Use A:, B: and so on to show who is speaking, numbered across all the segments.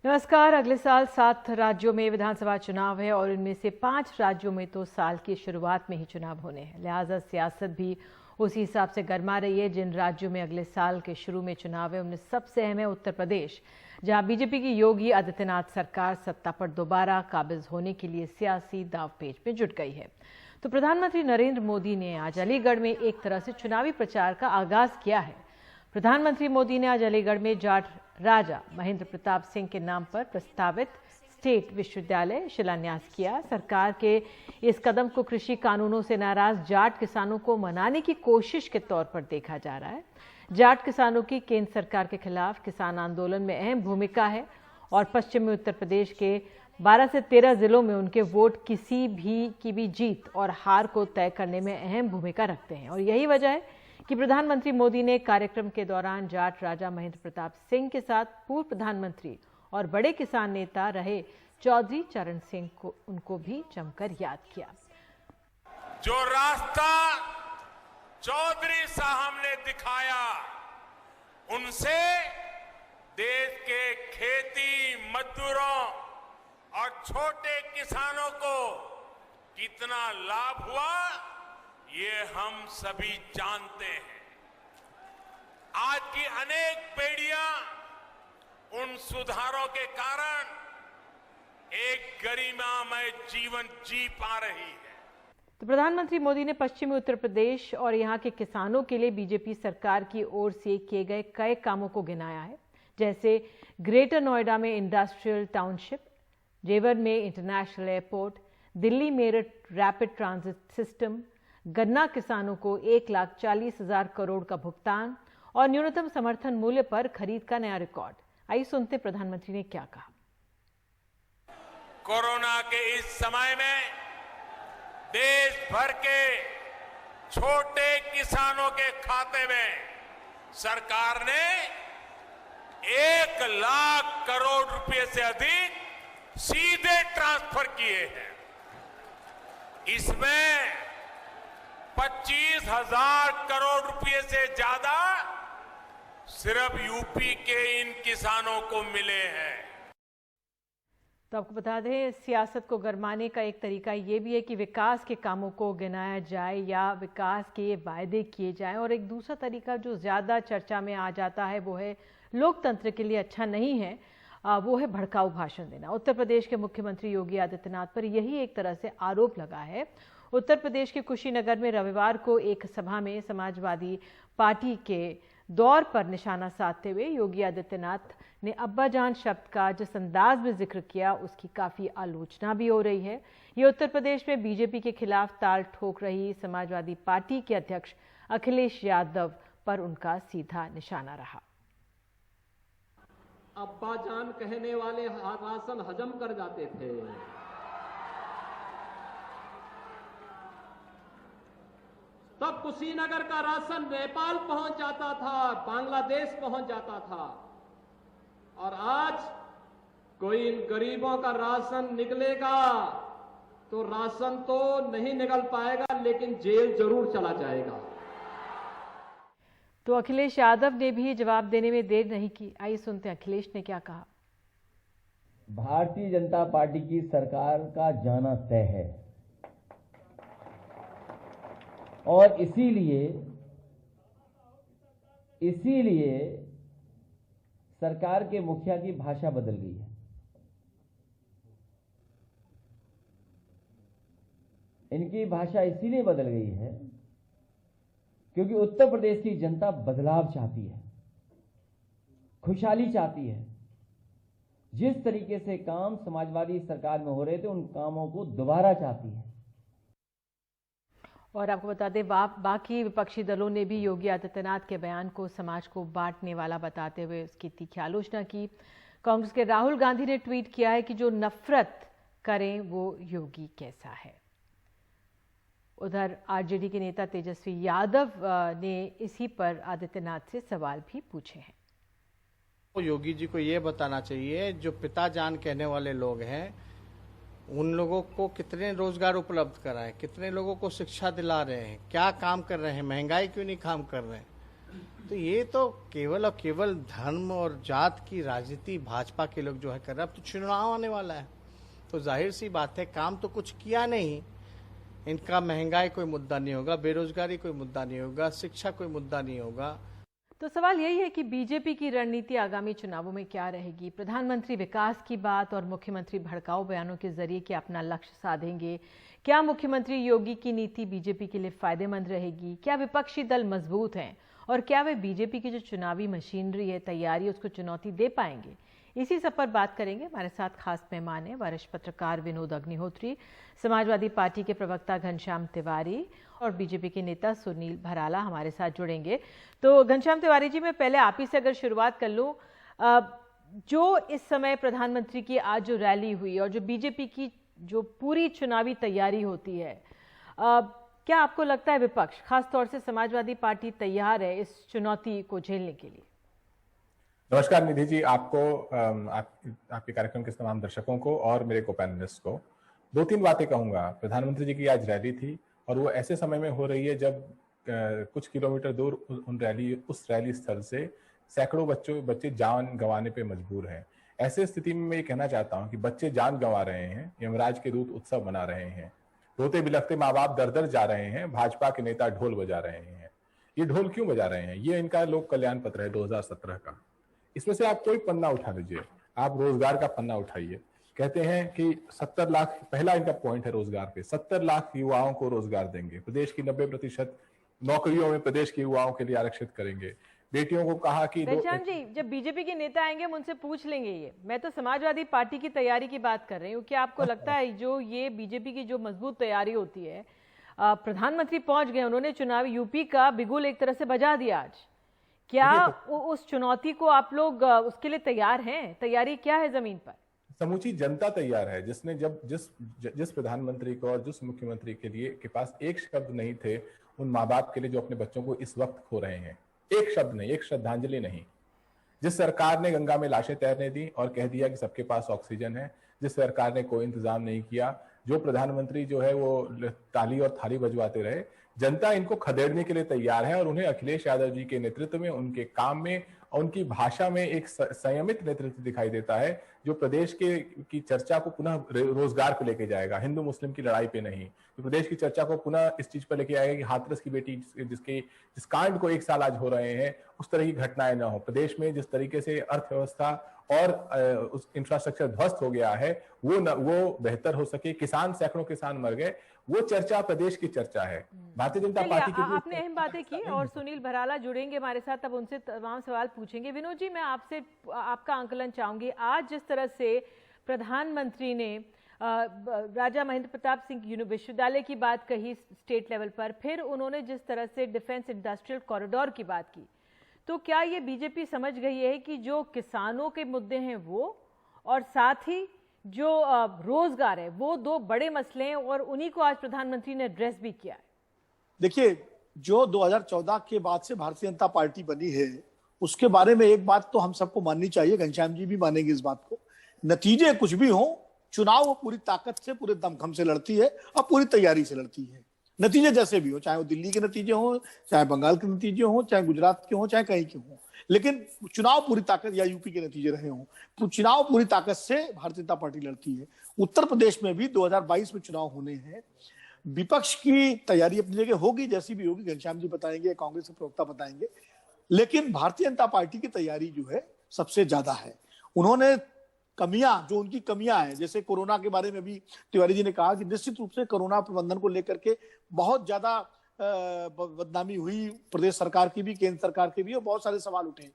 A: नमस्कार। अगले साल 7 राज्यों में विधानसभा चुनाव है और इनमें से 5 राज्यों में तो साल की शुरुआत में ही चुनाव होने हैं। लिहाजा सियासत भी उसी हिसाब से गर्मा रही है। जिन राज्यों में अगले साल के शुरू में चुनाव है उनमें सबसे अहम है उत्तर प्रदेश, जहां बीजेपी की योगी आदित्यनाथ सरकार सत्ता पर दोबारा काबिज होने के लिए सियासी दांवपेच में जुट गई है। तो प्रधानमंत्री नरेंद्र मोदी ने आज अलीगढ़ में एक तरह से चुनावी प्रचार का आगाज किया है। प्रधानमंत्री मोदी ने आज अलीगढ़ में जाट राजा महेंद्र प्रताप सिंह के नाम पर प्रस्तावित स्टेट विश्वविद्यालय शिलान्यास किया। सरकार के इस कदम को कृषि कानूनों से नाराज जाट किसानों को मनाने की कोशिश के तौर पर देखा जा रहा है। जाट किसानों की केंद्र सरकार के खिलाफ किसान आंदोलन में अहम भूमिका है और पश्चिमी उत्तर प्रदेश के 12 से 13 जिलों में उनके वोट किसी की भी जीत और हार को तय करने में अहम भूमिका रखते हैं। और यही वजह है कि प्रधानमंत्री मोदी ने कार्यक्रम के दौरान जाट राजा महेंद्र प्रताप सिंह के साथ पूर्व प्रधानमंत्री और बड़े किसान नेता रहे चौधरी चरण सिंह को उनको भी जमकर याद किया।
B: जो रास्ता चौधरी साहब ने दिखाया, उनसे देश के खेती मजदूरों और छोटे किसानों को कितना लाभ हुआ ये हम सभी जानते हैं। आज की अनेक पीढ़ियां उन सुधारों के कारण एक गरिमामय जीवन जी पा रही है।
A: तो प्रधानमंत्री मोदी ने पश्चिमी उत्तर प्रदेश और यहां के किसानों के लिए बीजेपी सरकार की ओर से किए गए कई कामों को गिनाया है, जैसे ग्रेटर नोएडा में इंडस्ट्रियल टाउनशिप, जेवर में international airport, Delhi Meerut rapid transit system, गन्ना किसानों को 1,40,000 करोड़ का भुगतान और न्यूनतम समर्थन मूल्य पर खरीद का नया रिकॉर्ड। आइए सुनते प्रधानमंत्री ने क्या कहा।
B: कोरोना के इस समय में देश भर के छोटे किसानों के खाते में सरकार ने 1,00,000 करोड़ रुपए से अधिक सीधे ट्रांसफर किए हैं। इसमें 25,000 करोड़ रुपए से ज्यादा सिर्फ यूपी के इन किसानों को मिले हैं।
A: तो आपको बता दें, सियासत को गरमाने का एक तरीका ये भी है कि विकास के कामों को गिनाया जाए या विकास के वायदे किए जाएं, और एक दूसरा तरीका जो ज्यादा चर्चा में आ जाता है वो है, लोकतंत्र के लिए अच्छा नहीं है, वो है भड़काऊ भाषण देना। उत्तर प्रदेश के मुख्यमंत्री योगी आदित्यनाथ पर यही एक तरह से आरोप लगा है। उत्तर प्रदेश के कुशीनगर में रविवार को एक सभा में समाजवादी पार्टी के दौर पर निशाना साधते हुए योगी आदित्यनाथ ने अब्बाजान शब्द का जिस अंदाज में जिक्र किया उसकी काफी आलोचना भी हो रही है। ये उत्तर प्रदेश में बीजेपी के खिलाफ ताल ठोक रही समाजवादी पार्टी के अध्यक्ष अखिलेश यादव पर उनका सीधा निशाना रहा।
C: अब्बाजान कहने वाले राशन हजम कर जाते थे। तब कुशीनगर का राशन नेपाल पहुंच जाता था, बांग्लादेश पहुंच जाता था, और आज कोई इन गरीबों का राशन निकलेगा तो राशन तो नहीं निकल पाएगा, लेकिन जेल जरूर चला जाएगा।
A: तो अखिलेश यादव ने भी जवाब देने में देर नहीं की। आइए सुनते हैं अखिलेश ने क्या कहा।
D: भारतीय जनता पार्टी की सरकार का जाना तय है और इसीलिए सरकार के मुखिया की भाषा बदल गई है। इनकी भाषा इसीलिए बदल गई है क्योंकि उत्तर प्रदेश की जनता बदलाव चाहती है, खुशहाली चाहती है। जिस तरीके से काम समाजवादी सरकार में हो रहे थे उन कामों को दोबारा चाहती है।
A: और आपको बता दें, बाकी विपक्षी दलों ने भी योगी आदित्यनाथ के बयान को समाज को बांटने वाला बताते हुए उसकी तीखी आलोचना की। कांग्रेस के राहुल गांधी ने ट्वीट किया है कि जो नफरत करें वो योगी कैसा है। उधर आरजेडी के नेता तेजस्वी यादव ने इसी पर आदित्यनाथ से सवाल भी पूछे हैं।
E: योगी जी को ये बताना चाहिए, जो पिता जान कहने वाले लोग हैं उन लोगों को कितने रोजगार उपलब्ध कराएं, कितने लोगों को शिक्षा दिला रहे हैं, क्या काम कर रहे हैं, महंगाई क्यों नहीं काम कर रहे हैं। तो ये तो केवल और केवल धर्म और जात की राजनीति भाजपा के लोग जो है कर रहे हैं। अब तो चुनाव आने वाला है, तो जाहिर सी बात है काम तो कुछ किया नहीं। इनका महंगाई कोई मुद्दा नहीं होगा, बेरोजगारी कोई मुद्दा नहीं होगा, शिक्षा कोई मुद्दा नहीं होगा।
A: तो सवाल यही है कि बीजेपी की रणनीति आगामी चुनावों में क्या रहेगी। प्रधानमंत्री विकास की बात और मुख्यमंत्री भड़काऊ बयानों के जरिए क्या अपना लक्ष्य साधेंगे? क्या मुख्यमंत्री योगी की नीति बीजेपी के लिए फायदेमंद रहेगी? क्या विपक्षी दल मजबूत हैं और क्या वे बीजेपी की जो चुनावी मशीनरी है, तैयारी, उसको चुनौती दे पाएंगे? इसी सब पर बात करेंगे। हमारे साथ खास मेहमान हैं वरिष्ठ पत्रकार विनोद अग्निहोत्री, समाजवादी पार्टी के प्रवक्ता घनश्याम तिवारी और बीजेपी के नेता सुनील भराला हमारे साथ जुड़ेंगे। तो घनश्याम तिवारी जी, मैं पहले आप ही से अगर शुरुआत कर लूं, जो इस समय प्रधानमंत्री की आज जो रैली हुई और जो बीजेपी की जो पूरी चुनावी तैयारी होती है, क्या आपको लगता है विपक्ष, खासतौर से समाजवादी पार्टी, तैयार है इस चुनौती को झेलने के लिए?
F: नमस्कार निधि जी, आपको आपके कार्यक्रम के तमाम दर्शकों को और मेरे को पैनलिस्ट को 2-3 बातें कहूंगा। प्रधानमंत्री जी की आज रैली थी और वो ऐसे समय में हो रही है जब कुछ किलोमीटर दूर उस रैली स्थल से सैकड़ों बच्चे जान गंवाने पे मजबूर हैं। ऐसे स्थिति में मैं ये कहना चाहता हूँ कि बच्चे जान गंवा रहे हैं, यमराज के दूत उत्सव मना रहे हैं, रोते बिलखते माँ बाप दर दर जा रहे हैं, भाजपा के नेता ढोल बजा रहे हैं। ये ढोल क्यों बजा रहे हैं? ये इनका लोक कल्याण पत्र है 2017 का। इसमें से आप कोई पन्ना उठा लीजिए, आप रोजगार का पन्ना उठाइए। कहते हैं कि 70 लाख, पहला इनका पॉइंट है रोजगार पे, 70 लाख युवाओं को रोजगार देंगे, प्रदेश की 90% नौकरियों में प्रदेश के युवाओं के लिए आरक्षित करेंगे। बेटियों को कहा कि
A: घनश्याम जी, जब बीजेपी के नेता आएंगे हम उनसे पूछ लेंगे ये। मैं तो समाजवादी पार्टी की तैयारी की बात कर रही हूँ। क्या आपको लगता है जो ये बीजेपी की जो मजबूत तैयारी होती है, प्रधानमंत्री पहुंच गए, उन्होंने चुनावी यूपी का बिगुल एक तरह से बजा दिया आज, क्या उस चुनौती को आप लोग उसके लिए तैयार हैं? तैयारी क्या है जमीन पर?
F: समूची जनता तैयार है, जिसने जब जिस प्रधानमंत्री को और जिस मुख्यमंत्री के लिए के पास एक शब्द नहीं थे उन माँ बाप के लिए जो अपने बच्चों को इस वक्त खो रहे हैं, एक शब्द नहीं, एक श्रद्धांजलि नहीं। जिस सरकार ने गंगा में लाशें तैरने दी और कह दिया कि सबके पास ऑक्सीजन है, जिस सरकार ने कोई इंतजाम नहीं किया, जो प्रधानमंत्री जो है वो ताली और थाली बजवाते रहे, जनता इनको खदेड़ने के लिए तैयार है और उन्हें अखिलेश यादव जी के नेतृत्व में, उनके काम में और उनकी भाषा में एक संयमित नेतृत्व दिखाई देता है जो प्रदेश की चर्चा को पुनः रोजगार पे लेके जाएगा, हिंदू मुस्लिम की लड़ाई पे नहीं। तो प्रदेश की चर्चा को पुनः इस चीज पर लेके आएगा कि हाथरस की बेटी जिस कांड को 1 साल आज हो रहे हैं उस तरह की घटनाएं ना हो। प्रदेश में जिस तरीके से अर्थव्यवस्था और उस इंफ्रास्ट्रक्चर ध्वस्त हो गया है वो बेहतर हो सके। सैकड़ों किसान मर गए, वो चर्चा प्रदेश की चर्चा है। भारतीय जनता पार्टी की
A: आपने अहम बातें की और सुनील भराला जुड़ेंगे हमारे साथ, अब उनसे तमाम सवाल पूछेंगे। विनोद जी, मैं आपसे आपका आंकलन चाहूंगी। आज जिस तरह से प्रधानमंत्री ने राजा महेंद्र प्रताप सिंह विश्वविद्यालय की बात कही स्टेट लेवल पर, फिर उन्होंने जिस तरह से डिफेंस इंडस्ट्रियल कॉरिडोर की बात की, तो क्या ये बीजेपी समझ गई है कि जो किसानों के मुद्दे हैं वो और साथ ही जो रोजगार है वो 2 बड़े मसले हैं और उन्हीं को आज प्रधानमंत्री ने एड्रेस भी किया है?
G: देखिए, जो 2014 के बाद से भारतीय जनता पार्टी बनी है उसके बारे में एक बात तो हम सबको माननी चाहिए, घनश्याम जी भी मानेंगे इस बात को, नतीजे कुछ भी हो, चुनाव वो पूरी ताकत से, पूरे दमखम से लड़ती है और पूरी तैयारी से लड़ती है। नतीजे जैसे भी हो, चाहे वो दिल्ली के नतीजे हो, चाहे बंगाल के नतीजे हो, चाहे गुजरात के हो, चाहे कहीं के हो, लेकिन चुनाव पूरी ताकत, या यूपी के नतीजे रहे हों, चुनाव पूरी ताकत से भारतीय जनता पार्टी लड़ती है। उत्तर प्रदेश में भी 2022 में चुनाव होने हैं। विपक्ष की तैयारी अपनी जगह होगी, जैसी भी होगी, घनश्याम जी बताएंगे, कांग्रेस के प्रवक्ता बताएंगे, लेकिन भारतीय जनता पार्टी की तैयारी जो है सबसे ज्यादा है। उन्होंने कमियां, जो उनकी कमियां हैं, जैसे कोरोना के बारे में भी तिवारी जी ने कहा कि निश्चित रूप से कोरोना प्रबंधन को लेकर के बहुत ज्यादा बदनामी हुई, प्रदेश सरकार की भी, केंद्र सरकार की भी, और बहुत सारे सवाल उठे।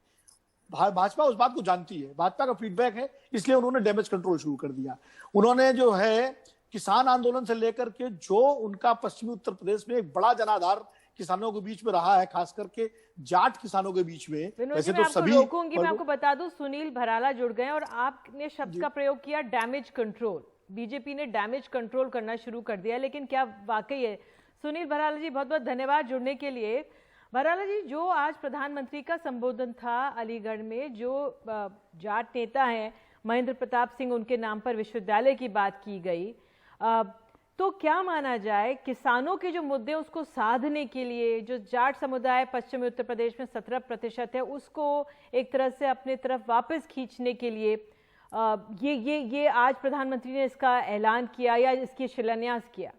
G: भाजपा उस बात को जानती है, भाजपा का फीडबैक है, इसलिए उन्होंने डैमेज कंट्रोल शुरू कर दिया। उन्होंने जो है किसान आंदोलन से लेकर के जो उनका पश्चिमी उत्तर प्रदेश में एक बड़ा जनाधार किसानों के बीच में रहा है, खास करके जाट किसानों के बीच में, वैसे तो सभी
A: रोकूंगी, मैं आपको बता दूं सुनील भराला जुड़ गए और आपने शब्द का प्रयोग किया डैमेज कंट्रोल। बीजेपी ने डैमेज कंट्रोल करना शुरू कर दिया, लेकिन क्या वाकई है? सुनील भराला जी, बहुत बहुत धन्यवाद जुड़ने के लिए। भराला जी, जो आज प्रधानमंत्री का संबोधन था अलीगढ़ में, जो जाट नेता हैं महेंद्र प्रताप सिंह, उनके नाम पर विश्वविद्यालय की बात की गई, तो क्या माना जाए, किसानों के जो मुद्दे उसको साधने के लिए जो जाट समुदाय पश्चिमी उत्तर प्रदेश में 17% है उसको एक तरह से अपने तरफ वापस खींचने के लिए ये आज प्रधानमंत्री ने इसका ऐलान किया या इसकी शिलान्यास किया?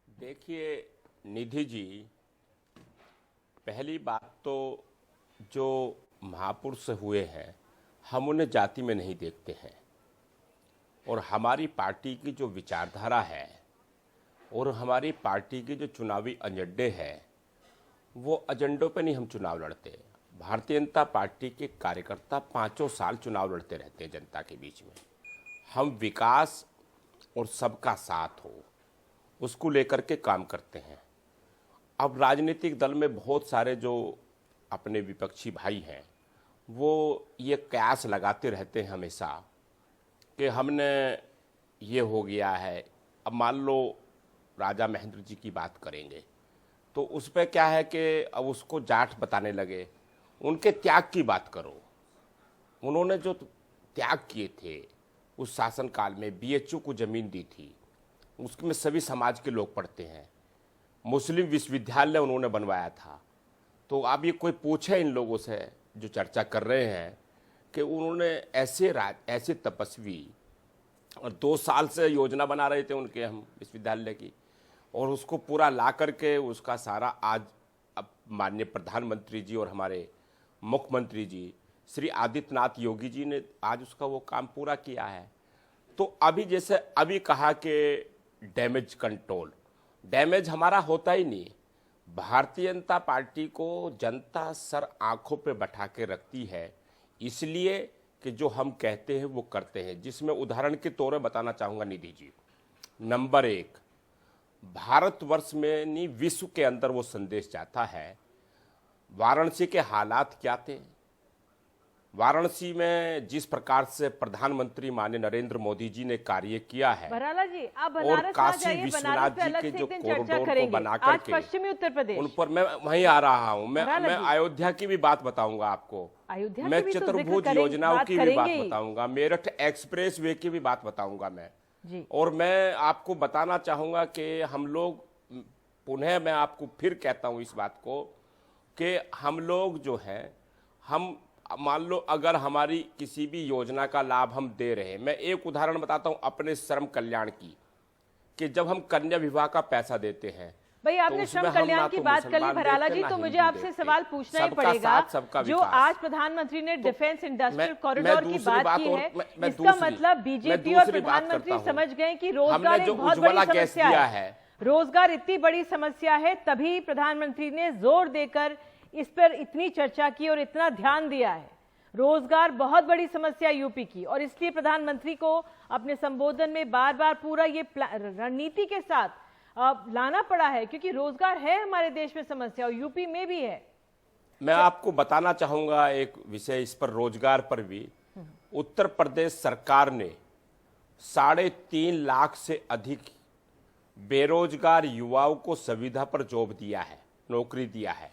H: देखिए निधि जी, पहली बात तो जो महापुरुष हुए हैं हम उन्हें जाति में नहीं देखते हैं, और हमारी पार्टी की जो विचारधारा है और हमारी पार्टी के जो चुनावी एजेंडे हैं वो एजेंडों पे नहीं हम चुनाव लड़ते। भारतीय जनता पार्टी के कार्यकर्ता 5 साल चुनाव लड़ते रहते हैं जनता के बीच में। हम विकास और सबका साथ हो उसको लेकर के काम करते हैं। अब राजनीतिक दल में बहुत सारे जो अपने विपक्षी भाई हैं वो ये कयास लगाते रहते हैं हमेशा कि हमने ये हो गया है। अब मान लो राजा महेंद्र जी की बात करेंगे तो उस पर क्या है कि अब उसको जाट बताने लगे। उनके त्याग की बात करो, उन्होंने जो त्याग किए थे उस शासनकाल में, बीएचयू को ज़मीन दी थी, उसमें सभी समाज के लोग पढ़ते हैं। मुस्लिम विश्वविद्यालय उन्होंने बनवाया था। तो अब ये कोई पूछे इन लोगों से जो चर्चा कर रहे हैं कि उन्होंने ऐसे तपस्वी, और 2 साल से योजना बना रहे थे उनके हम विश्वविद्यालय की, और उसको पूरा ला करके उसका सारा आज अब माननीय प्रधानमंत्री जी और हमारे मुख्यमंत्री जी श्री आदित्यनाथ योगी जी ने आज उसका वो काम पूरा किया है। तो अभी जैसे अभी कहा कि डैमेज कंट्रोल, डैमेज हमारा होता ही नहीं। भारतीय जनता पार्टी को जनता सर आंखों पे बैठा के रखती है, इसलिए कि जो हम कहते हैं वो करते हैं। जिसमें उदाहरण के तौर पर बताना चाहूँगा निधि जी, नंबर 1, भारतवर्ष में नहीं विश्व के अंदर वो संदेश जाता है। वाराणसी के हालात क्या थे, वाराणसी में जिस प्रकार से प्रधानमंत्री माननीय नरेंद्र मोदी जी ने कार्य किया है,
A: बराला जी आप
H: और
A: बनारस
H: काशी
A: आ जाइए,
H: विश्वनाथ
A: बनारस पे
H: जी
A: अलग
H: के
A: से
H: जो
A: एक दिन
H: कॉरिडोर
A: चर्चा
H: को
A: करेंगे।
H: बना
A: आज
H: करके
A: पश्चिमी उत्तर प्रदेश
H: उन पर मैं वहीं आ रहा हूं। मैं
A: बराला जी।
H: अयोध्या की भी बात बताऊंगा आपको,
A: अयोध्या
H: मैं
A: की भी तो
H: चतुर्भुज
A: जिक्र करेंगे,
H: योजनाओं
A: बात
H: की भी बात
A: करेंगे ही।
H: बताऊंगा, मेरठ एक्सप्रेस वे की भी बात बताऊंगा मैं
A: जी।
H: और मैं आपको बताना चाहूंगा कि हम लोग, पुनः मैं आपको फिर कहता हूं इस बात को कि हम लोग जो हैं, हम मान लो अगर हमारी किसी भी योजना का लाभ हम दे रहे हैं, मैं एक उदाहरण बताता हूं अपने श्रम कल्याण की, कि जब हम कन्या विवाह का पैसा देते हैं
A: भाई आपने श्रम कल्याण की बात कर ली भराला जी, तो मुझे आपसे सवाल पूछना ही पड़ेगा। जो आज प्रधानमंत्री ने डिफेंस इंडस्ट्रियल कॉरिडोर की बात की है, इसका मतलब बीजेपी और प्रधानमंत्री समझ गए कि रोजगार एक बहुत बड़ी समस्या है। रोजगार इतनी बड़ी समस्या है, तभी प्रधानमंत्री ने जोर देकर इस पर इतनी चर्चा की और इतना ध्यान दिया है। रोजगार बहुत बड़ी समस्या यूपी की, और इसलिए प्रधानमंत्री को अपने संबोधन में बार बार पूरा ये रणनीति के साथ लाना पड़ा है, क्योंकि रोजगार है हमारे देश में समस्या और यूपी में भी है।
H: मैं आपको बताना चाहूंगा एक विषय इस पर, रोजगार पर भी। उत्तर प्रदेश सरकार ने 3.5 लाख से अधिक बेरोजगार युवाओं को सुविधा पर जॉब दिया है, नौकरी दिया है।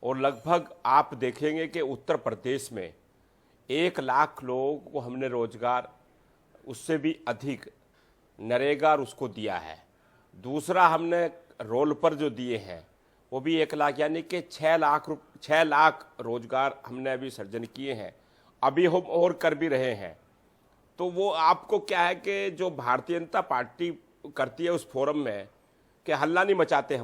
H: और लगभग आप देखेंगे कि उत्तर प्रदेश में 1 लाख लोगों को हमने रोजगार, उससे भी अधिक नरेगा उसको दिया है। दूसरा हमने रोल पर जो दिए हैं वो भी 1 लाख, यानी कि 6 लाख रोजगार हमने अभी सर्जन किए हैं, अभी हम और कर भी रहे हैं। तो वो आपको क्या है कि जो भारतीय जनता पार्टी करती है उस फोरम में, कि हल्ला नहीं मचाते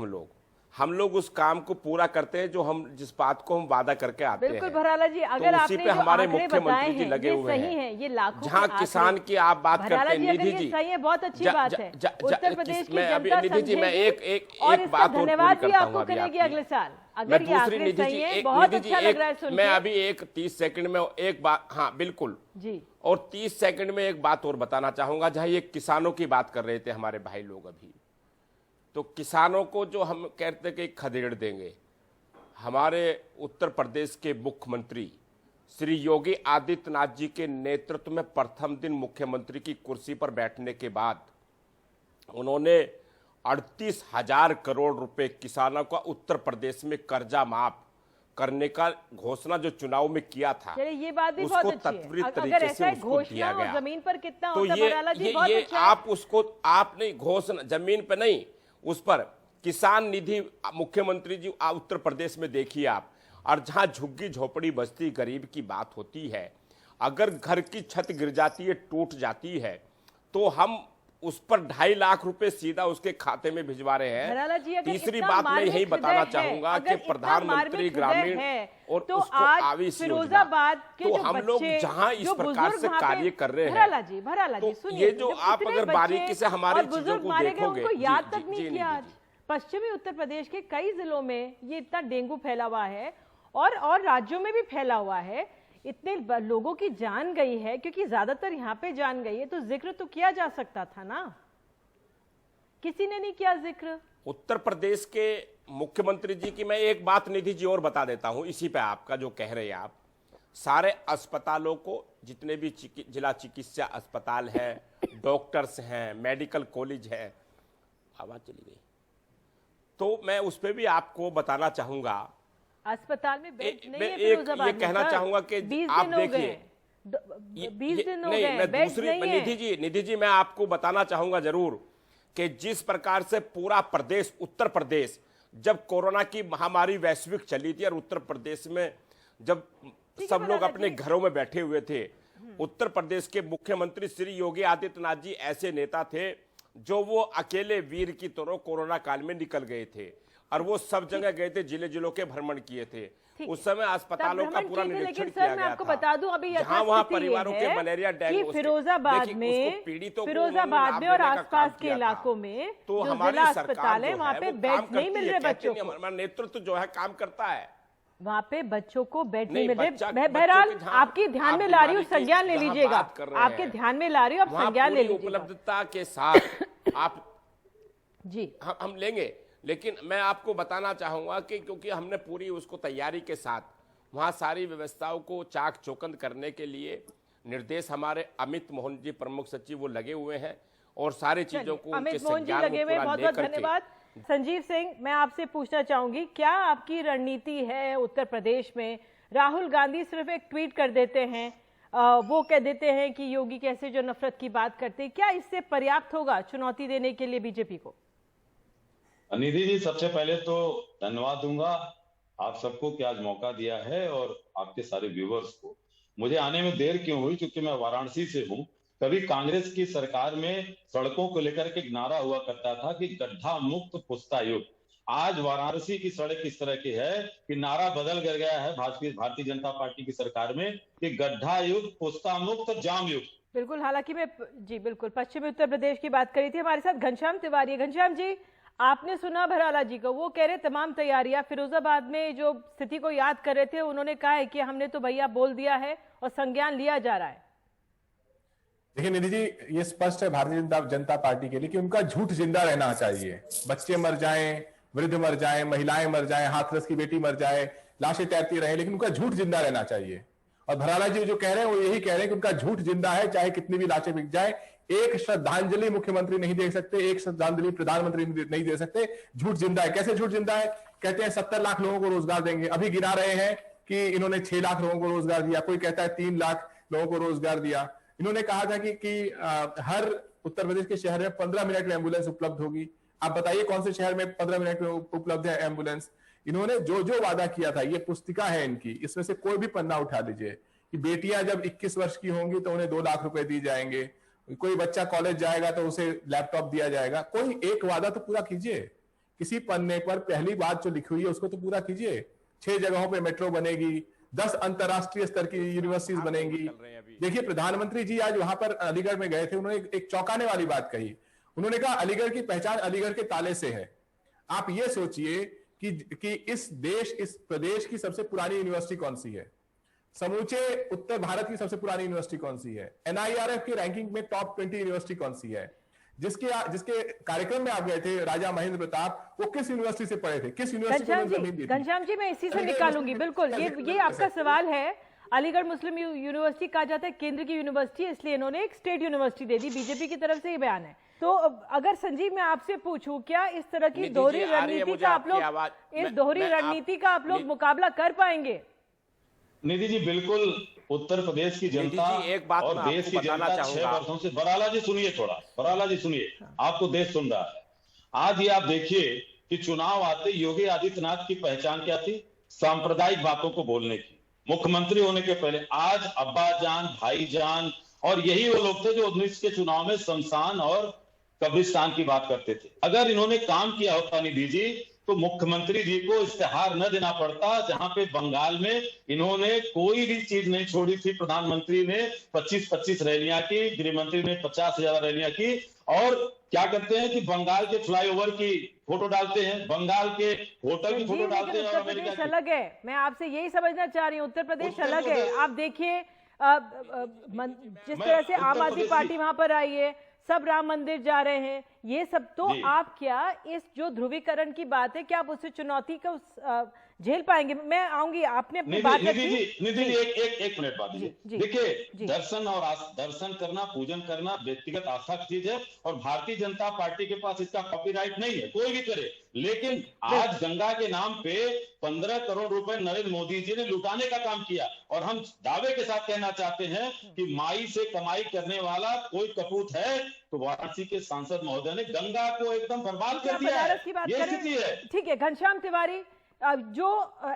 H: हम लोग उस काम को पूरा करते हैं जो हम, जिस बात को हम वादा करके आते हैं।
A: बिल्कुल भराला जी, अगर
H: तो
A: आपने
H: उसी पे हमारे मुख्यमंत्री जी
A: हैं,
H: लगे हुए
A: सही
H: हैं।
A: है, ये लाखों
H: जहां किसान की आप बात करते हैं निधि जी,
A: सही है, बहुत अच्छी बात है। उत्तर प्रदेश की जनता
H: निधि जी मैं एक बात और
A: धन्यवाद भी
H: करता
A: आपको
H: हूं
A: करेगी अगले साल,
H: मैं
A: अगर ये
H: दूसरी
A: आंकड़े
H: निधि
A: सही
H: जी,
A: हैं।
H: एक
A: बहुत
H: निधि जी,
A: अच्छा लग रहा है सुन
H: मैं
A: के।
H: अभी एक 30 सेकंड में एक बात, हाँ बिल्कुल
A: जी,
H: और 30 सेकंड में एक बात और बताना चाहूंगा। जहां ये किसानों की बात कर रहे थे हमारे भाई लोग अभी, तो किसानों को जो हम कहते कि खदेड़ देंगे, हमारे उत्तर प्रदेश के मुख्यमंत्री श्री योगी आदित्यनाथ जी के नेतृत्व में प्रथम दिन मुख्यमंत्री की कुर्सी पर बैठने के बाद उन्होंने 38,000 करोड़ रुपए किसानों का उत्तर प्रदेश में कर्जा माफ, करने का घोषणा जो चुनाव में किया था,
A: चलिए ये बात भी
H: उसको
A: बहुत अच्छी
H: तत्वरित
A: है। अगर
H: तरीके
A: ऐसा
H: से
A: है
H: उसको
A: घोषणा
H: दिया
A: और
H: गया।
A: जमीन पर कितना
H: तो
A: होता है भराला जी, बहुत
H: ये
A: अच्छा है।
H: आप उसको, आप नहीं, घोषणा जमीन पे नहीं, उस पर किसान निधि मुख्यमंत्री जी उत्तर प्रदेश में देखिए आप, और जहां झुग्गी झोपड़ी बस्ती गरीब की बात होती है, अगर घर की छत गिर जाती है, टूट जाती है, तो हम उस पर 2.5 लाख रुपए सीधा उसके खाते में भिजवा रहे
A: भराला जी,
H: हैं।
A: अगर
H: तीसरी
A: इतना
H: बात मैं
A: मार्मिक
H: यही बताना
A: हृदय है,
H: चाहूंगा कि
A: अगर इतना
H: प्रधानमंत्री
A: मार्मिक
H: ग्रामीण
A: हृदय है,
H: और
A: तो
H: उसको
A: आज
H: आविष
A: फिरोजाबाद के
H: तो
A: जो
H: हम लोग
A: बच्चे,
H: जहां इस
A: जो
H: प्रकार
A: बुजुर्ग
H: से
A: वहाँ पे-
H: कार्य कर रहे
A: भराला
H: हैं,
A: जी
H: तो
A: सुनिए,
H: ये जो
A: जब
H: आप
A: इतने
H: अगर
A: बच्चे
H: बारीकी से हमारी
A: और
H: चीजों
A: बुजुर्ग
H: को
A: मारे गए,
H: देखोगे,
A: उनको
H: जी,
A: याद
H: जी,
A: तक नहीं
H: जी,
A: किया।
H: जी,
A: आज
H: जी।
A: पश्चिमी उत्तर प्रदेश के कई जिलों में ये इतना डेंगू फैला हुआ है और राज्यों में भी फैला हुआ है, इतने लोगों की जान गई है, क्योंकि ज्यादातर यहाँ पे जान गई है, तो जिक्र तो किया जा सकता था ना, किसी ने नहीं किया जिक्र।
H: उत्तर प्रदेश के मुख्यमंत्री जी की मैं एक बात निधि जी और बता देता हूं, इसी पे आपका जो कह रहे हैं आप, सारे अस्पतालों को, जितने भी जिला चिकित्सा अस्पताल है, डॉक्टर्स हैं, मेडिकल कॉलेज है, आवाज चली गई, तो मैं उस पे भी आपको बताना चाहूंगा।
A: अस्पताल में बेड नहीं है
H: एक
A: फिरोजाबाद
H: ये
A: में,
H: कहना
A: सर।
H: चाहूंगा कि
A: 20
H: आप
A: दिन हो
H: देखिए,
A: गए, 20 दिन हो
H: नहीं,
A: गए,
H: मैं
A: बेड
H: दूसरी
A: नहीं है।
H: निधि जी मैं आपको बताना चाहूंगा जरूर कि जिस प्रकार से पूरा प्रदेश, उत्तर प्रदेश, जब कोरोना की महामारी वैश्विक चली थी और उत्तर प्रदेश में जब सब लोग अपने घरों में बैठे हुए थे, उत्तर प्रदेश के मुख्यमंत्री श्री योगी आदित्यनाथ जी ऐसे नेता थे जो वो अकेले वीर की तरह कोरोना काल में निकल गए थे और वो सब जगह गए थे, जिले जिलों के भ्रमण किए थे। उस समय अस्पतालों का पूरा निरीक्षण किया गया था।
A: मैं आपको बता दूं, अभी
H: जहां वहां परिवारों के मलेरिया डेंगू
A: फिरोजाबाद में और आसपास के इलाकों में
H: तो
A: जो
H: हमारी
A: जिला
H: सरकार
A: अस्पताल है,
H: जो
A: वहाँ
H: है
A: पे
H: वो
A: बेड
H: काम
A: नहीं
H: करती
A: मिल
H: है,
A: रहे
H: कहते
A: बच्चों
H: नहीं,
A: को,
H: हमारा नेतृत्व जो है काम करता है।
A: वहाँ पे बच्चों को बेड नहीं
H: नहीं,
A: मिल
H: बच्चा-
A: रहे।
H: बच्चों
A: बहरहाल
H: की जहाँ
A: आपकी ध्यान
H: आप
A: में ला रही हूँ,
H: बीमारी की
A: संज्ञान ले
H: जहाँ
A: लीजिएगा,
H: बात कर रहे
A: आपके
H: हैं,
A: ध्यान में ला रही हूँ, आप
H: वहाँ
A: संज्ञान ले
H: पूरी
A: लीजिएगा
H: उपलब्धता के साथ आप
A: जी।
H: हम लेंगे, लेकिन मैं आपको बताना चाहूंगा कि क्योंकि हमने पूरी उसको तैयारी के साथ वहाँ सारी व्यवस्थाओं को चाक चौकंद करने के लिए निर्देश हमारे अमित मोहन जी प्रमुख सचिव वो लगे हुए हैं और सारी चीजों को
A: अमित मोहन जी लगे हुए, बहुत बहुत धन्यवाद। संजीव सिंह, मैं आपसे पूछना चाहूंगी, क्या आपकी रणनीति है उत्तर प्रदेश में? राहुल गांधी सिर्फ एक ट्वीट कर देते हैं, वो कह देते हैं कि योगी कैसे जो नफरत की बात करते हैं, क्या इससे पर्याप्त होगा चुनौती देने के लिए बीजेपी को?
I: निधि जी, सबसे पहले तो धन्यवाद दूंगा आप सबको कि आज मौका दिया है और आपके सारे व्यूवर्स को। मुझे आने में देर क्यों हुई, क्योंकि मैं वाराणसी से हूँ। कभी कांग्रेस की सरकार में सड़कों को लेकर के एक नारा हुआ करता था कि गड्ढा मुक्त पुस्ता युक्त। आज वाराणसी की सड़क इस तरह की है कि नारा बदल कर गया है भारतीय जनता पार्टी की सरकार में कि गड्ढा युक्त, पुस्ता मुक्त, जाम युक्त।
A: बिल्कुल, हालांकि मैं जी बिल्कुल पश्चिमी उत्तर प्रदेश की बात करी थी। हमारे साथ घनश्याम तिवारी है। घनश्याम जी, आपने सुना भराला जी को, वो कह रहे तमाम तैयारियां, फिरोजाबाद में जो स्थिति को याद कर रहे थे, उन्होंने कहा है कि हमने तो भैया बोल दिया है और संज्ञान लिया जा रहा है।
F: देखिए निधि जी, ये स्पष्ट है भारतीय जनता पार्टी के लिए कि उनका झूठ जिंदा रहना चाहिए। बच्चे मर जाएं, वृद्ध मर जाएं, महिलाएं मर जाएं, हाथरस की बेटी मर जाए, लाशें तैरती रहे, लेकिन उनका झूठ जिंदा रहना चाहिए। और भराला जी जो कह रहे हैं वो यही कह रहे हैं कि उनका झूठ जिंदा है, चाहे कितनी भी लाशें बिक जाए। एक श्रद्धांजलि मुख्यमंत्री नहीं दे सकते, एक श्रद्धांजलि प्रधानमंत्री नहीं दे सकते, झूठ जिंदा है। कैसे झूठ जिंदा है? कहते हैं 70 लाख लोगों को रोजगार देंगे, अभी गिरा रहे हैं कि इन्होंने 6 लाख लोगों को रोजगार दिया, कोई कहता है 3 लाख लोगों को रोजगार दिया। इन्होंने कहा था कि हर उत्तर प्रदेश के शहर में 15 मिनट में एम्बुलेंस उपलब्ध होगी। आप बताइए कौन से शहर में 15 मिनट में उपलब्ध है एम्बुलेंस? इन्होंने जो जो वादा किया था, ये पुस्तिका है इनकी, इसमें से कोई भी पन्ना उठा लीजिए कि बेटियां जब 21 वर्ष की होंगी तो उन्हें 2 लाख रुपए दिए जाएंगे, कोई बच्चा कॉलेज जाएगा तो उसे लैपटॉप दिया जाएगा। कोई एक वादा तो पूरा कीजिए, किसी पन्ने पर पहली बात जो लिखी हुई है उसको तो पूरा कीजिए। 6 जगहों पे मेट्रो बनेगी, 10 अंतरराष्ट्रीय स्तर की यूनिवर्सिटीज बनेंगी। देखिए प्रधानमंत्री जी आज वहां पर अलीगढ़ में गए थे, उन्होंने एक चौंकाने वाली बात कही। उन्होंने कहा अलीगढ़ की पहचान अलीगढ़ के ताले से है। आप ये सोचिए कि इस प्रदेश की सबसे पुरानी यूनिवर्सिटी कौन सी है? समूचे उत्तर भारत की सबसे पुरानी यूनिवर्सिटी कौन सी है? NIRF की रैंकिंग में टॉप 20 यूनिवर्सिटी कौन सी है? जिसके कार्यक्रम में आप गए थे, राजा महेंद्र प्रताप, वो किस यूनिवर्सिटी से पढ़े थे? किस यूनिवर्सिटी को जमीन दी थी?
A: घनश्याम जी, मैं इसी से निकालूंगी। बिल्कुल, ये आपका सवाल है। अलीगढ़ मुस्लिम यूनिवर्सिटी कहा जाता है केंद्र की यूनिवर्सिटी, इसलिए इन्होंने एक स्टेट यूनिवर्सिटी दे दी। बीजेपी की तरफ से ये बयान है। तो अगर संजीव मैं आपसे पूछूं, क्या इस तरह की
H: निधि
A: दोहरी
H: जी, आ रही है
A: रणनीति
H: मुझे
A: का आप
H: आपकी
A: लोग
H: आवाज।
A: इस दोहरी
H: मैं
A: रणनीति का आप लोग मुकाबला कर पाएंगे?
I: निधि जी बिल्कुल, उत्तर प्रदेश की जनता
H: निधि जी, एक बात
I: और
H: मैं
I: देश
H: आपको
I: की
H: बताना
I: जनता 6
H: चाहूंगा।
I: वर्षों से, बराला जी सुनिए थोड़ा, बराला जी सुनिए, आपको देश सुन रहा है। आज ये आप देखिए कि चुनाव आते योगी आदित्यनाथ की पहचान क्या थी? सांप्रदायिक बातों को बोलने की। मुख्यमंत्री होने के पहले आज अब्बा जान, भाई जान, और यही वो लोग थे जो 19 के चुनाव में शमशान और कब्रिस्तान की बात करते थे। अगर इन्होंने काम किया होता निधि जी, तो मुख्यमंत्री जी को इस्तेहार न देना पड़ता, जहां पे बंगाल में इन्होंने कोई भी चीज नहीं छोड़ी थी। प्रधानमंत्री ने 25-25 रैलियां की, गृह मंत्री ने 50 ज्यादा रैलियां की, और क्या करते हैं कि बंगाल के फ्लाईओवर की फोटो डालते हैं, बंगाल के होटल की फोटो डालते हैं, और
A: उत्तर
I: अमेरिका
A: प्रदेश
I: की।
A: अलग है। मैं आपसे यही समझना चाह रही हूँ, उत्तर प्रदेश
I: उत्तर
A: अलग है।
I: प्रदेश-
A: आप देखिए जिस तरह से आम आदमी पार्टी वहां पर आई है, सब राम मंदिर जा रहे हैं, ये सब तो
I: जी।
A: आप क्या इस जो ध्रुवीकरण की बात है, क्या आप उससे चुनौती को झेल पाएंगे? मैं आऊंगी, आपने अपनी बात
I: निधि
A: रखी।
I: जी एक मिनट बात
A: जी, जी,
I: देखिए,
A: जी।
I: दर्शन करना, पूजन करना व्यक्तिगत आस्था की चीज है, और भारतीय जनता पार्टी के पास इसका कॉपीराइट नहीं है, कोई भी करे। लेकिन आज गंगा के नाम पे 15 करोड़ रुपए नरेंद्र मोदी जी ने लुटाने का काम किया, और हम दावे के साथ कहना चाहते हैं कि माई से कमाई करने वाला कोई कपूत है तो वाराणसी के सांसद महोदय ने गंगा को एकदम बर्बाद कर दिया है।
A: बनारस की बात
I: ये
A: करें,
I: स्थिति है।
A: ठीक है घनश्याम तिवारी, जो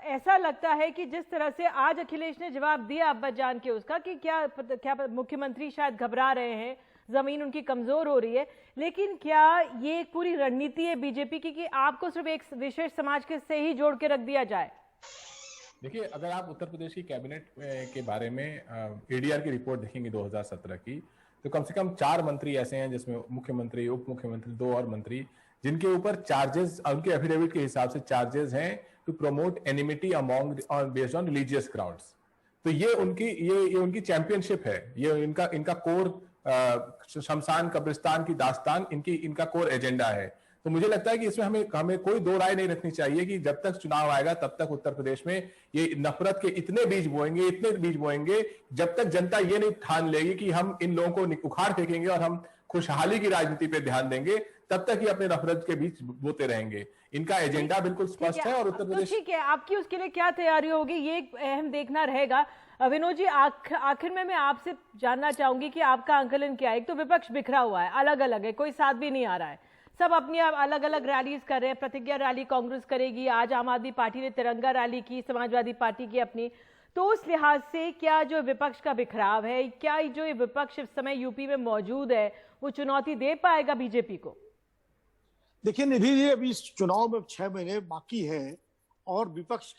A: ऐसा लगता है कि जिस तरह से आज अखिलेश ने जवाब दिया अब्बा जान के उसका, कि क्या मुख्यमंत्री शायद घबरा रहे हैं, जमीन उनकी कमजोर हो रही है, लेकिन क्या ये एक पूरी रणनीति है बीजेपी की कि आपको सिर्फ एक विशेष समाज के से ही जोड़ के रख दिया जाए?
F: देखिए, अगर आप उत्तर प्रदेश की कैबिनेट के बारे में एडीआर की रिपोर्ट देखेंगे 2017 की, तो कम से कम 4 मंत्री ऐसे हैं जिसमें मुख्यमंत्री, उप मुख्यमंत्री, 2 और मंत्री, जिनके ऊपर चार्जेस, उनके एफिडेविट के हिसाब से चार्जेस हैं to promote enmity among based on religious grounds. तो ये उनकी चैंपियनशिप है, ये इनका कोर शमशान कब्रिस्तान की दास्तान इनका कोर एजेंडा है। तो मुझे लगता है कि इसमें हमें कोई दो राय नहीं रखनी चाहिए कि जब तक चुनाव आएगा तब तक उत्तर प्रदेश में ये नफरत के इतने बीज बोएंगे जब तक जनता ये नहीं ठान लेगी कि हम इन लोगों को उखाड़ फेंकेंगे और हम खुशहाली की राजनीति पे ध्यान देंगे, तब तक ये अपने नफरत के बीच बोते रहेंगे। इनका एजेंडा बिल्कुल स्पष्ट है, और उत्तर प्रदेश
A: ठीक है, आपकी उसके लिए क्या तैयारी होगी ये एक अहम देखना रहेगा। विनोद जी, आखिर में मैं आपसे जानना चाहूंगी कि आपका आंकलन क्या है? एक तो विपक्ष बिखरा हुआ है, अलग अलग है, कोई साथ भी नहीं आ रहा है, सब अपनी अलग अलग रैलीज कर रहे हैं। प्रतिज्ञा रैली कांग्रेस करेगी, आज आम आदमी पार्टी ने तिरंगा रैली की, समाजवादी पार्टी की अपनी। तो उस लिहाज से क्या जो विपक्ष का बिखराव है, क्या जो ये विपक्ष इस समय यूपी में मौजूद है, वो चुनौती दे पाएगा बीजेपी को?
G: देखिए निधि जी, अभी इस चुनाव में 6 महीने बाकी है, और विपक्ष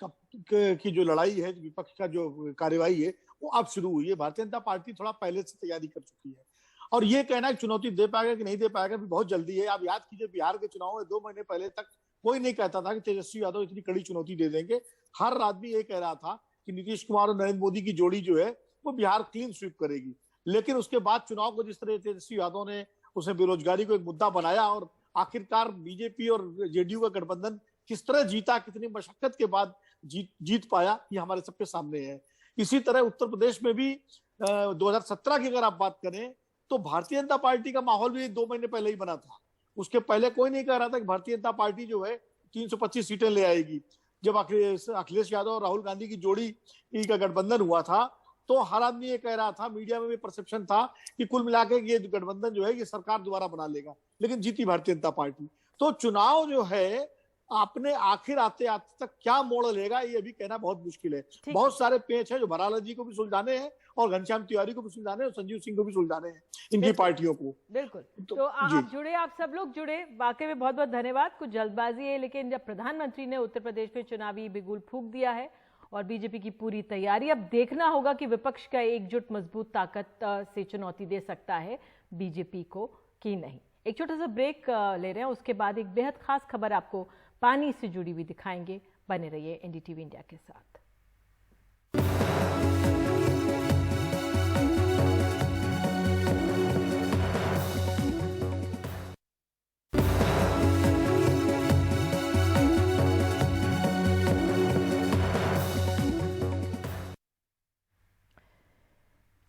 G: की जो लड़ाई है, विपक्ष का जो कार्यवाही है, वो अब शुरू हुई है। भारतीय जनता पार्टी थोड़ा पहले से तैयारी कर चुकी है, और ये कहना कि चुनौती दे पाएगा कि नहीं दे पाएगा भी बहुत जल्दी है। आप याद कीजिए, बिहार के चुनाव में 2 महीने पहले तक कोई नहीं कहता था कि तेजस्वी यादव इतनी कड़ी चुनौती दे देंगे। हर आदमी ये कह रहा था कि नीतीश कुमार और नरेंद्र मोदी की जोड़ी जो है वो बिहार क्लीन स्वीप करेगी। लेकिन उसके बाद चुनाव को जिस तरह तेजस्वी यादव ने उसने बेरोजगारी को एक मुद्दा बनाया, और आखिरकार बीजेपी और जेडीयू का गठबंधन किस तरह जीता, कितनी मशक्कत के बाद जीत पाया, ये हमारे सबके सामने है। इसी तरह उत्तर प्रदेश में भी 2017 की अगर आप बात करें तो भारतीय जनता पार्टी का माहौल भी 2 महीने पहले ही बना था। उसके पहले कोई नहीं कह रहा था कि भारतीय जनता पार्टी जो है 325 सीटें ले आएगी। जब अखिलेश यादव और राहुल गांधी की जोड़ी का गठबंधन हुआ था, तो हर आदमी ये कह रहा था, मीडिया में भी परसेप्शन था कि कुल मिलाकर ये गठबंधन जो है ये सरकार दोबारा बना लेगा, लेकिन जीती भारतीय जनता पार्टी। तो चुनाव जो है आपने आखिर आते आते तक क्या मोड़ लेगा, ये अभी कहना बहुत मुश्किल है। बहुत सारे पेच है जो भराला जी को भी सुलझाने हैं, और घनश्याम तिवारी को भी सुलझाने हैं, और संजीव सिंह को भी सुलझाने हैं, इनकी पार्टियों को।
A: बिल्कुल। तो आप जुड़े, आप सब लोग जुड़े, वाकई में बहुत बहुत धन्यवाद। कुछ जल्दबाजी है, लेकिन जब प्रधानमंत्री ने उत्तर प्रदेश में चुनावी बिगुल फूंक दिया है और बीजेपी की पूरी तैयारी, अब देखना होगा कि विपक्ष का एकजुट मजबूत ताकत से चुनौती दे सकता है बीजेपी को कि नहीं। एक छोटा सा ब्रेक ले रहे हैं, उसके बाद एक बेहद खास खबर आपको पानी से जुड़ी हुई दिखाएंगे। बने रहिए एनडीटीवी इंडिया के साथ।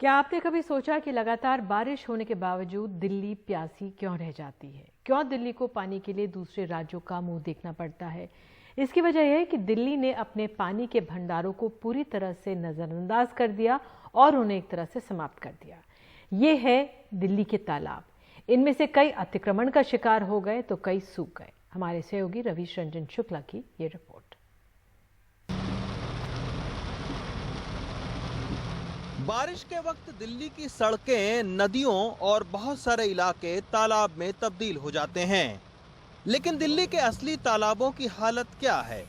A: क्या आपने कभी सोचा कि लगातार बारिश होने के बावजूद दिल्ली प्यासी क्यों रह जाती है? क्यों दिल्ली को पानी के लिए दूसरे राज्यों का मुंह देखना पड़ता है? इसकी वजह यह है कि दिल्ली ने अपने पानी के भंडारों को पूरी तरह से नजरअंदाज कर दिया और उन्हें एक तरह से समाप्त कर दिया। ये है दिल्ली के तालाब। इनमें से कई अतिक्रमण का शिकार हो गए तो कई सूख गए। हमारे सहयोगी रवीश रंजन शुक्ला की ये रिपोर्ट।
J: बारिश के वक्त दिल्ली की सड़कें, नदियों और बहुत सारे इलाके तालाब में तब्दील हो जाते हैं। लेकिन दिल्ली के असली तालाबों की हालत क्या है?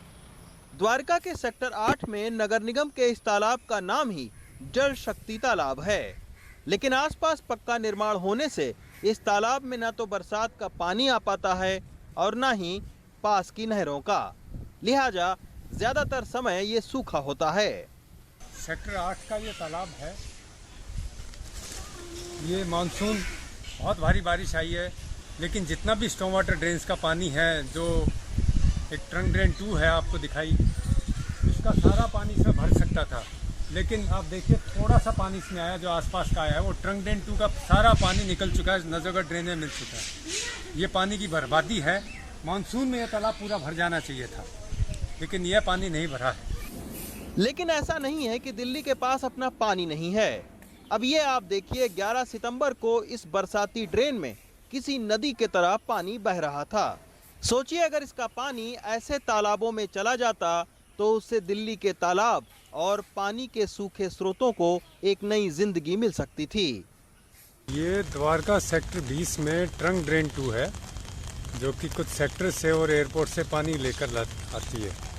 J: द्वारका के सेक्टर 8 में नगर निगम के इस तालाब का नाम ही जल शक्ति तालाब है, लेकिन आसपास पक्का निर्माण होने से इस तालाब में न तो बरसात का पानी आ पाता है और न ही पास की नहरों का। लिहाजा ज्यादातर समय ये सूखा होता है।
K: सेक्टर 8 का ये तालाब है। ये मानसून बहुत भारी बारिश आई है, लेकिन जितना भी स्टॉर्म वाटर ड्रेन्स का पानी है, जो एक ट्रंक ड्रेन 2 है आपको दिखाई, उसका सारा पानी इसमें भर सकता था। लेकिन आप देखिए थोड़ा सा पानी इसमें आया जो आसपास का आया है, वो ट्रंक ड्रेन 2 का सारा पानी निकल चुका है, नजरगढ़ ड्रेन में मिल चुका है। ये पानी की बर्बादी है। मानसून में यह तालाब पूरा भर जाना चाहिए था, लेकिन यह पानी नहीं भरा है।
J: लेकिन ऐसा नहीं है कि दिल्ली के पास अपना पानी नहीं है। अब ये आप देखिए, 11 सितंबर को इस बरसाती ड्रेन में किसी नदी के तरह पानी बह रहा था। सोचिए अगर इसका पानी ऐसे तालाबों में चला जाता तो उससे दिल्ली के तालाब और पानी के सूखे स्रोतों को एक नई जिंदगी मिल सकती थी।
K: ये द्वारका सेक्टर 20 में ट्रंक ड्रेन 2 है, जो कि कुछ सेक्टर से और एयरपोर्ट से पानी लेकर आती है।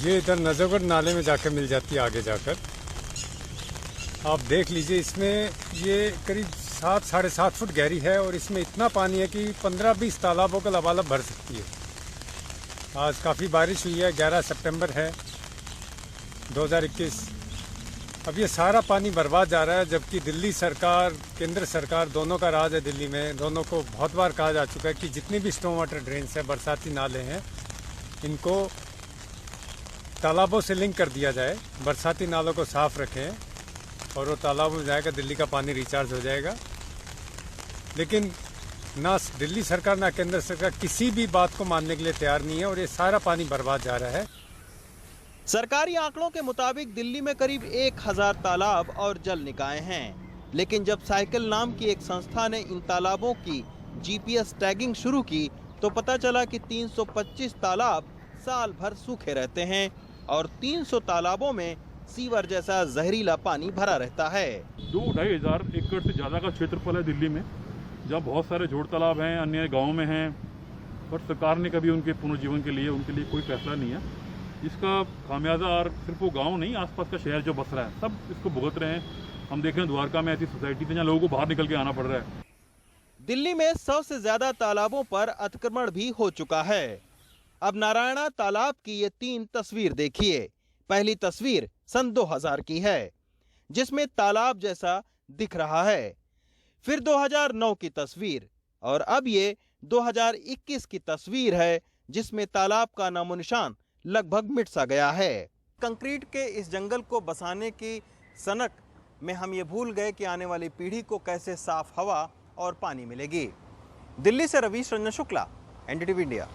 K: ये इधर नजरगढ़ नाले में जाकर मिल जाती है। आगे जाकर आप देख लीजिए, इसमें ये करीब 7 साढ़े 7 फुट गहरी है और इसमें इतना पानी है कि 15-20 तालाबों का लबालब भर सकती है। आज काफ़ी बारिश हुई है। 11 सितंबर है 2021। अब ये सारा पानी बर्बाद जा रहा है, जबकि दिल्ली सरकार, केंद्र सरकार, दोनों का राज है दिल्ली में। दोनों को बहुत बार कहा जा चुका है कि जितनी भी स्टॉर्म वाटर ड्रेन्स हैं, बरसाती नाले हैं, इनको तालाबों से लिंक कर दिया जाए। बरसाती नालों को साफ रखें और वो तालाबों में जाएगा, दिल्ली का पानी रिचार्ज हो जाएगा। लेकिन ना दिल्ली सरकार ना केंद्र सरकार किसी भी बात को मानने के लिए तैयार नहीं है और ये सारा पानी बर्बाद जा रहा है।
J: सरकारी आंकड़ों के मुताबिक दिल्ली में करीब 1000 तालाब और जल निकाय हैं। लेकिन जब साइकिल नाम की एक संस्था ने इन तालाबों की GPS टैगिंग शुरू की तो पता चला कि 325 तालाब साल भर सूखे रहते हैं और 300 तालाबों में सीवर जैसा जहरीला पानी भरा रहता है।
L: 2-2.5 हजार एकड़ से ज्यादा का क्षेत्रफल है दिल्ली में, जहाँ बहुत सारे जोड़ तालाब हैं, अन्य गाँव में हैं, और सरकार ने कभी उनके पुनर्जीवन के लिए कोई फैसला नहीं है। इसका खामियाजा और सिर्फ वो गांव नहीं, आसपास का शहर जो बस रहा है, सब इसको भुगत रहे हैं। हम देख रहे हैं द्वारका में ऐसी सोसाइटी थी जहाँ लोगों को बाहर निकल के आना पड़ रहा है।
J: दिल्ली में 100 से ज्यादा तालाबों पर अतिक्रमण भी हो चुका है। अब नारायणा तालाब की ये 3 तस्वीर देखिए। पहली तस्वीर सन 2000 की है, जिसमें तालाब जैसा दिख रहा है। फिर 2009 की तस्वीर और अब ये 2021 की तस्वीर है, जिसमें तालाब का नामो निशान लगभग मिट सा गया है। कंक्रीट के इस जंगल को बसाने की सनक में हम ये भूल गए कि आने वाली पीढ़ी को कैसे साफ हवा और पानी मिलेगी। दिल्ली से रवीश रंजन शुक्ला, NDTV इंडिया।